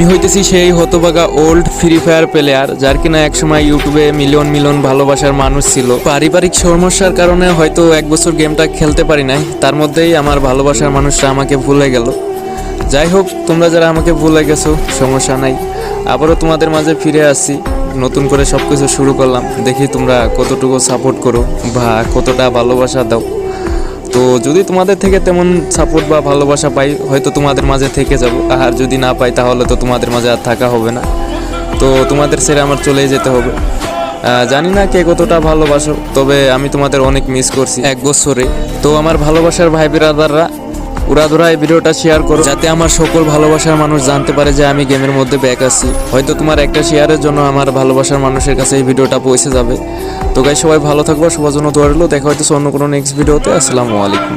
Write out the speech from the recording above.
আমি হইতেছি সেই হতভাগা ওল্ড ফ্রি ফায়ার প্লেয়ার, যার কিনা একসময় ইউটিউবে মিলিয়ন মিলিয়ন ভালোবাসার মানুষ ছিল। পারিবারিক সমস্যার কারণে হয়তো 1 বছর গেমটা খেলতে পারি নাই, তার মধ্যেই আমার ভালোবাসার মানুষটা আমাকে ভুলে গেল। যাই হোক, তোমরা যারা আমাকে ভুলে গেছো সমস্যা নাই, আবারও তোমাদের মাঝে ফিরে আসছি, নতুন করে সব কিছু শুরু করলাম। দেখি তোমরা কতটুকু সাপোর্ট করো বা কতটা ভালোবাসা দাও। তো যদি তোমাদের থেকে তেমন সাপোর্ট বা ভালোবাসা পাই, হয়তো তোমাদের মাঝে থেকে যাব, আর যদি না পাই তাহলে তো তোমাদের মাঝে আর থাকা হবে না। তো তোমাদের ছেড়ে আমার চলেই যেতে হবে। জানি না কে কতটা ভালোবাসো, তবে আমি তোমাদের অনেক মিস করছি 1 বছরে। তো আমার ভালোবাসার ভাই বিরাদাররা, উড়াধুরা এই ভিডিওটা শেয়ার করো, যাতে আমার সকল ভালোবাসার মানুষ জানতে পারে যে আমি গেমের মধ্যে ব্যাক আছি। হয়তো তোমার একটা শেয়ারের জন্য আমার ভালোবাসার মানুষের কাছে এই ভিডিওটা পৌঁছে যাবে। তো গাইস, সবাই ভালো থাকবো, সবার জন্য দোয়া রইলো। দেখা হয়তো অন্য কোনো নেক্সট ভিডিওতে। আসসালামু আলাইকুম।